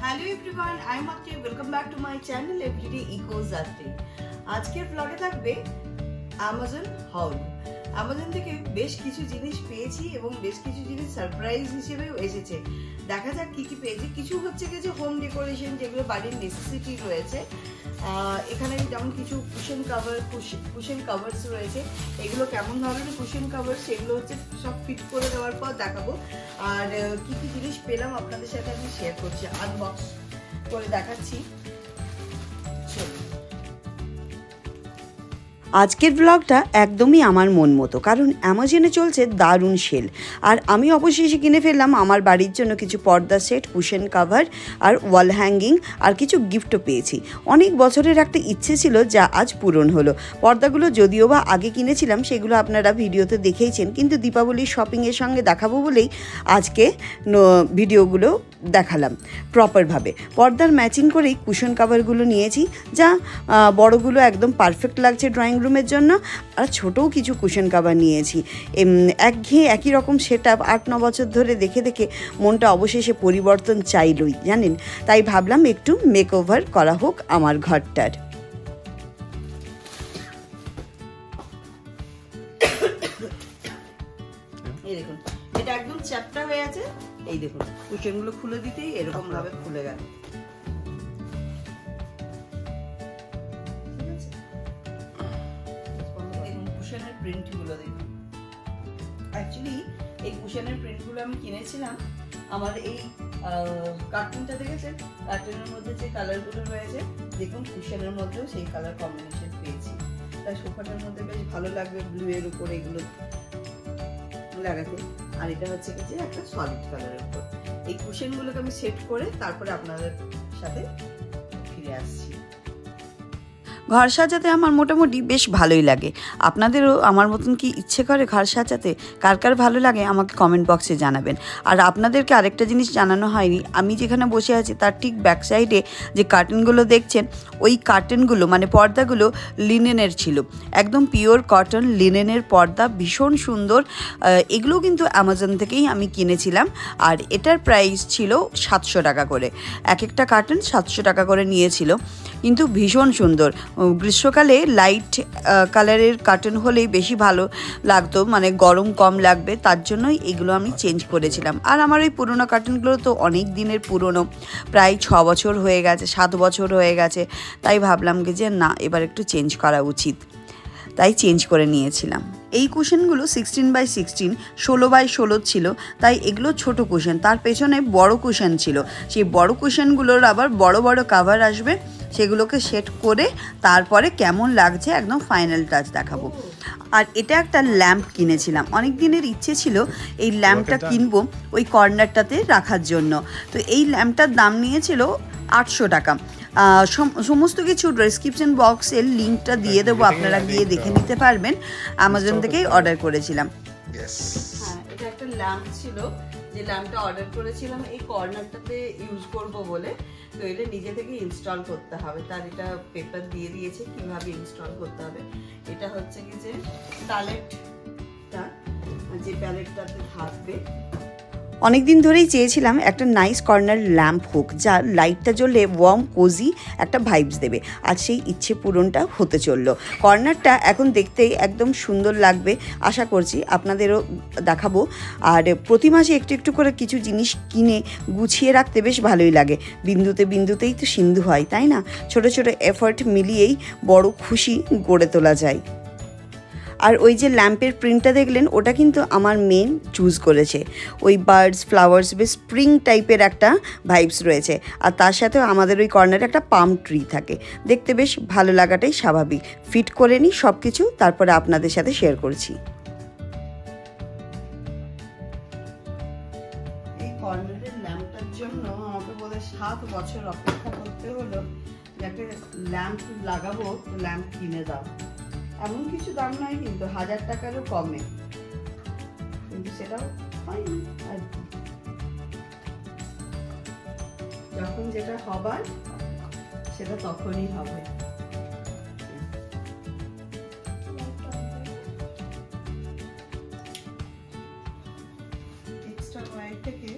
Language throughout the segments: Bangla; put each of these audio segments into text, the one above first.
Hello everyone, I am Akti. Welcome back to my channel Everyday Eco's Arte. আজকের ব্লগে থাকবে Amazon haul. Amazon থেকে বেশ কিছু জিনিস পেয়েছি এবং বেশ কিছু জিনিস সারপ্রাইজ হিসেবেও এসেছে। দেখা যাক কি কি পেয়েছি। কিছু হচ্ছে যে হোম ডেকোরেশন, যেগুলো বাড়ির নেসেসিটি রয়েছে। এখানে যেমন কিছু কুশন কাভারস রয়েছে। এগুলো কেমন ধরনের কুশন কাভার সেগুলো হচ্ছে সব ফিট করে দেওয়ার পর দেখাবো। আর কি কি জিনিস পেলাম আপনাদের সাথে আমি শেয়ার করছি, আনবক্স করে দেখাচ্ছি। আজকের ব্লগটা একদমই আমার মন মতো, কারণ অ্যামাজনে চলছে দারুণ সেল। আর আমি অবশেষে কিনে ফেললাম আমার বাড়ির জন্য কিছু পর্দা সেট, কুশন কাভার আর ওয়াল হ্যাঙ্গিং, আর কিছু গিফটও পেয়েছি। অনেক বছরের একটা ইচ্ছে ছিল যা আজ পূরণ হলো। পর্দাগুলো যদিও বা আগে কিনেছিলাম, সেগুলো আপনারা ভিডিওতে দেখেইছেন, কিন্তু দীপাবলির শপিংয়ের সঙ্গে দেখাবো বলেই আজকে ভিডিওগুলো দেখালাম প্রপারভাবে। পর্দার ম্যাচিং করেই কুশন কাভারগুলো নিয়েছি, যা বড়গুলো একদম পারফেক্ট লাগছে ড্রয়িং রুমের জন্য, আর ছোটও কিছু কুশন কাভার নিয়েছি। একঘেয়ে একই রকম সেট আপ 8-9 বছর ধরে দেখে দেখে মনটা অবশেষে পরিবর্তন চাইলই, জানেন। তাই ভাবলাম একটু মেকওভার করা হোক আমার ঘরটার। এই দেখুন, এটা একদম চ্যাপ্টা হয়ে আছে। এই দেখুন, কুশনগুলো খুলে দিতেই এরকম ভাবে খুলে গেল। কুশনের প্রিন্টগুলো দেখুন। অ্যাকচুয়ালি এই কুশনের প্রিন্টগুলো আমি কিনেছিলাম আমার এই কার্টুনটা দেখেছেন, কার্টুনের মধ্যে যে কালারগুলো রয়েছে দেখুন, কুশনের মধ্যেও সেই কালার কম্বিনেশন পেয়েছি। তাই সোফাটার মধ্যে বেশ ভালো লাগবে ব্লু এর উপরে এগুলো লাগাতে। আর এটা হচ্ছে কি যে একটা সলিড কালারের উপর। এই কুশনগুলোকে আমি সেট করে তারপরে আপনাদের সাথে ফিরে আসছি। ঘর সাজাতে আমার মোটামুটি বেশ ভালোই লাগে। আপনাদেরও আমার মতন কি ইচ্ছে করে ঘর সাজাতে? কার কার ভালো লাগে আমাকে কমেন্ট বক্সে জানাবেন। আর আপনাদেরকে আরেকটা জিনিস জানানো হয়নি, আমি যেখানে বসে আছি তার ঠিক ব্যাক সাইডে যে কার্টেনগুলো দেখছেন, ওই কার্টেনগুলো মানে পর্দাগুলো লিনেনের ছিল, একদম পিওর কটন লিনেনের পর্দা, ভীষণ সুন্দর। এগুলো কিন্তু অ্যামাজন থেকেই আমি কিনেছিলাম, আর এটার প্রাইস ছিল 700 টাকা করে। এক একটা কার্টেন 700 টাকা করে নিয়েছিল, কিন্তু ভীষণ সুন্দর। গ্রীষ্মকালে লাইট কালারের কার্টেন হলেই বেশি ভালো লাগতো, মানে গরম কম লাগবে, তার জন্যই এগুলো আমি চেঞ্জ করেছিলাম। আর আমার ওই পুরোনো কার্টেনগুলো তো অনেক দিনের পুরনো, প্রায় 6 বছর হয়ে গেছে, 7 বছর হয়ে গেছে। তাই ভাবলাম যে না, এবার একটু চেঞ্জ করা উচিত, তাই চেঞ্জ করে নিয়েছিলাম। এই কুশনগুলো 16x16, 16x16 ছিল, তাই এগুলো ছোট কুশন। তার পেছনে বড় কুশন ছিল, সেই বড় কুশনগুলোর আবার বড় বড় কাভার আসবে, সেগুলোকে সেট করে তারপরে কেমন লাগছে একদম ফাইনাল টাচ দেখাবো। আর এটা একটা ল্যাম্প কিনেছিলাম, অনেক দিনের ইচ্ছে ছিল এই ল্যাম্পটা কিনবো ওই কর্নারটাতে রাখার জন্য। তো এই ল্যাম্পটার দাম নিয়েছিল 800 টাকা। সমস্ত কিছু ডেসক্রিপশন বক্সের লিঙ্কটা দিয়ে দেবো, আপনারা গিয়ে দেখে নিতে পারবেন। অ্যামাজন থেকেই অর্ডার করেছিলাম। হ্যাঁ, এটা একটা ল্যাম্প ছিল, যে ল্যাম্পটা অর্ডার করেছিলাম এই কর্নারটাতে ইউজ করব বলে। তো এটা নিজে থেকে ইনস্টল করতে হবে, তার এটা পেপার দিয়ে দিয়েছে কিভাবে ইনস্টল করতে হবে। এটা হচ্ছে কি যে প্যালেটটা, যে প্যালেটটাতে থাকবে। অনেক দিন ধরেই চেয়েছিলাম একটা নাইস কর্নার ল্যাম্প হোক, যা লাইটটা জ্বললে ওয়ার্ম কোজি একটা ভাইবস দেবে। আর সেই ইচ্ছে পূরণটা হতে চললো। কর্নারটা এখন দেখতেই একদম সুন্দর লাগবে, আশা করছি আপনাদেরও দেখাবো। আর প্রতি মাসে একটু একটু করে কিছু জিনিস কিনে গুছিয়ে রাখতে বেশ ভালোই লাগে। বিন্দুতে বিন্দুতেই তো সিন্ধু হয়, তাই না? ছোট ছোট এফর্ট মিলিয়েই বড় খুশি গড়ে তোলা যায়। আর ওই যে ল্যাম্পের প্রিন্টটা দেখলেন, ওটা কিন্তু আমার মেন চুজ করেছে। ওই বার্ডস, ফ্লাওয়ার্স, বেশ স্প্রিং টাইপের একটা ভাইবস রয়েছে। আর তার সাথেও আমাদের ওই কর্নারে একটা পাম ট্রি থাকে, দেখতে বেশ ভালো লাগাটাই স্বাভাবিক। ফিট করে নিই সব কিছু, তারপরে আপনাদের সাথে শেয়ার করছি। এই কর্নারের ল্যাম্পটার জন্য আমাকে বোধহয় 7 বছর অপেক্ষা করতে হলো যে একটা ল্যাম্প লাগাবো, ল্যাম্প কিনে দাও। এমন কিছু দাম নয় কিন্তু, 1000 টাকারও কমে, কিন্তু সেটাও হয়নি। আর যখন যেটা হবার সেটা তখনই হবে। এক্সট্রা ওয়্যারটাকে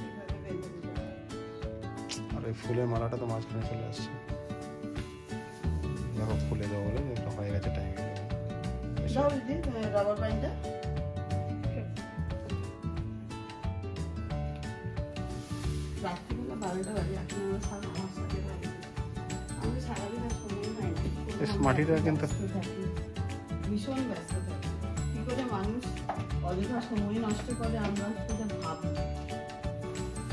এভাবে বেঁধে দিতে হবে। ফুলের মালাটা তো মাঝখানে চলে আসছে। দেখো ফুলে দেবো বলে এটা হয়ে গেছে টাইম। দাও দিদি রাবার ব্যান্ডটা। রাত্রিবেলা 12টা বাজে, এখন আমার সারা সাথে বাজে। আমাদের সারাদিন আর সময় হয় না। মাটিটা কিন্তু ভীষণ ব্যস্ত থাকে। কি করে মানুষ অযথা সময় নষ্ট করে আমরা সেটা ভাবি।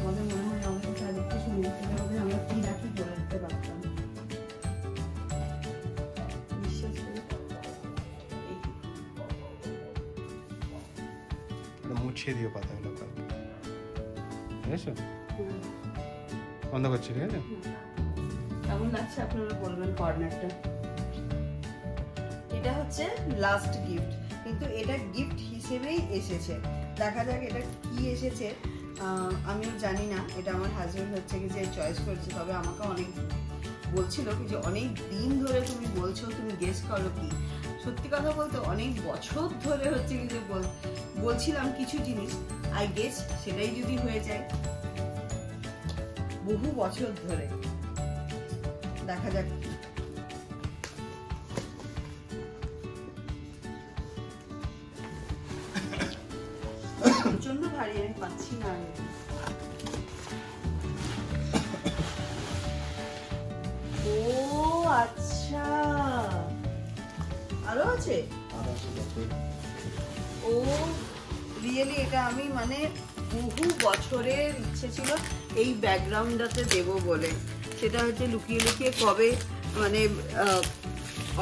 আমাদের মনে হয় আমাদের কাছে আর একটু সময় পেলে হবে আমরা কি রাখি করে দিতে পারতাম। বিশ্বাস করি মুছিয়ে দিও পাতাগুলো, ঠিক আছে? বন্ধ করছি, ঠিক আছে? কেমন লাগছে আপনারা বলবেন কর্নারটা। এটা হচ্ছে লাস্ট গিফট, কিন্তু এটা গিফট হিসেবেই এসেছে। দেখা যাক এটা কি এসেছে, আমিও জানি না। এটা আমার হাজবেন্ড হচ্ছে কি যে চয়েস করেছে। তবে আমাকে অনেক বলছিল কি যে অনেক দিন ধরে তুমি বলছো, তুমি গেস করো কি। সত্যি কথা বলতে অনেক বছর ধরে হচ্ছে কি যে বলছিলাম কিছু জিনিস, আই গেস সেটাই যদি হয়ে যায়। বহু বছর ধরে দেখা যাক। প্রচন্ড ভারী, আমি পাচ্ছি না। ও আচ্ছা, আরো আছে। ও রিয়েলি এটা আমি মানে বহু বছরের ইচ্ছে ছিল এই ব্যাকগ্রাউন্ডটাতে দেব বলে। সেটা হচ্ছে লুকিয়ে লুকিয়ে কবে মানে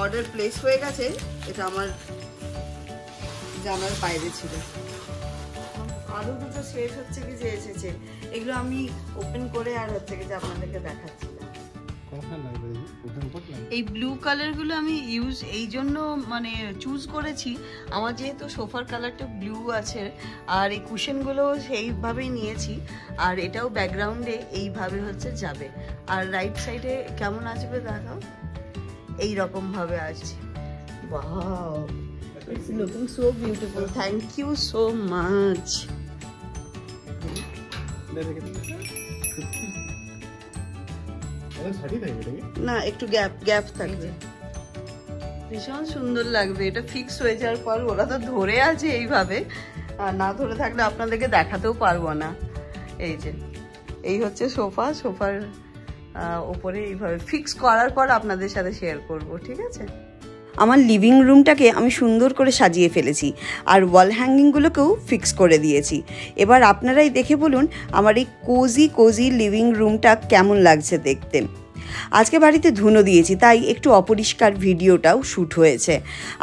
অর্ডার প্লেস হয়ে গেছে, এটা আমার জানার বাইরে ছিল। আরো দুটো সেট হচ্ছে কি যে এসেছে, এগুলো আমি ওপেন করে আর হচ্ছে কি যে আপনাদেরকে দেখাচ্ছিলাম। এই ব্লু কালারগুলো আমি এই জন্য মানে চুজ করেছি, আমার যেহেতু সোফার কালারটা ব্লু আছে আর এই কুশনগুলো সেইভাবেই নিয়েছি। আর এটাও ব্যাকগ্রাউন্ডে এইভাবে হচ্ছে যাবে। আর রাইট সাইডে কেমন আসবে দেখাও, এইরকম ভাবে আসছে। Wow, it's looking so beautiful, thank you so much. না একটু গ্যাপ থাকবে, ভীষণ সুন্দর লাগবে। এটা ফিক্স হয়ে যাওয়ার পর ওরা তো ধরে আছে এইভাবে, আর না ধরে থাকলে আপনাদেরকে দেখাতেও পারবো না। এই যে এই হচ্ছে সোফার ওপরে এইভাবে ফিক্স করার পর আপনাদের সাথে শেয়ার করব, ঠিক আছে? আমার লিভিং রুমটাকে আমি সুন্দর করে সাজিয়ে ফেলেছি আর ওয়াল হ্যাঙ্গিংগুলোকেও ফিক্স করে দিয়েছি। এবার আপনারাই দেখে বলুন আমার এই কোজি লিভিং রুমটা কেমন লাগছে দেখতে। আজকে বাড়িতে ধুনো দিয়েছি, তাই একটু অপরিষ্কার ভিডিওটাও শ্যুট হয়েছে।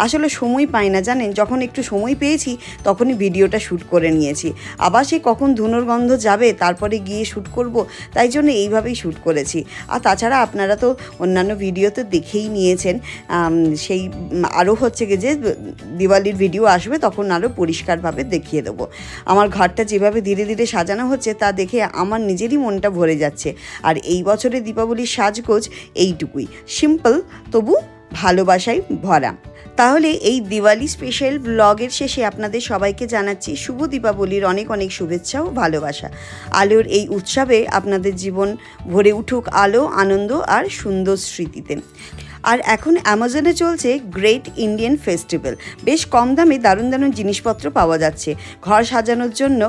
আসলে সময় পাই না জানেন, যখন একটু সময় পেয়েছি তখনই ভিডিওটা শ্যুট করে নিয়েছি। আবার সে কখন ধুনোর গন্ধ যাবে তারপরে গিয়ে শ্যুট করব, তাই জন্য এইভাবেই শ্যুট করেছি। আর তাছাড়া আপনারা তো অন্যান্য ভিডিওতে দেখেই নিয়েছেন, সেই আরও হচ্ছে কি যে দিওয়ালির ভিডিও আসবে তখন আরও পরিষ্কারভাবে দেখিয়ে দেবো। আমার ঘরটা যেভাবে ধীরে ধীরে সাজানো হচ্ছে তা দেখে আমার নিজেরই মনটা ভরে যাচ্ছে। আর এই বছরে দীপাবলির সাজগোজ এইটুকুই, সিম্পল তবু ভালোবাসায় ভরা। তাহলে এই দিওয়ালি স্পেশাল ব্লগের শেষে আপনাদের সবাইকে জানাচ্ছি শুভ দীপাবলির অনেক অনেক শুভেচ্ছা ও ভালোবাসা। আলোর এই উৎসবে আপনাদের জীবন ভরে উঠুক আলো, আনন্দ আর সুন্দর স্মৃতিতে। আর এখন অ্যামাজনে চলছে গ্রেট ইন্ডিয়ান ফেস্টিভ্যাল, বেশ কম দামে দারুণ দারুণ জিনিসপত্র পাওয়া যাচ্ছে। ঘর সাজানোর জন্য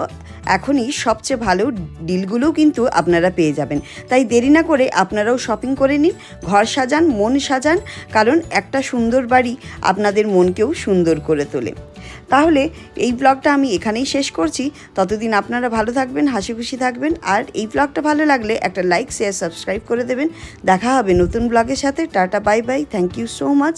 এখনই সবচেয়ে ভালো ডিলগুলোও কিন্তু আপনারা পেয়ে যাবেন। তাই দেরি না করে আপনারাও শপিং করে নিন, ঘর সাজান, মন সাজান, কারণ একটা সুন্দর বাড়ি আপনাদের মনকেও সুন্দর করে তোলে। তাহলে এই ব্লগটা আমি এখানেই শেষ করছি। ততদিন আপনারা ভালো থাকবেন, হাসি খুশি থাকবেন। আর এই ব্লগটা ভালো লাগলে একটা লাইক, শেয়ার, সাবস্ক্রাইব করে দেবেন। দেখা হবে নতুন ব্লগের সাথে। Tata, bye bye, thank you so much.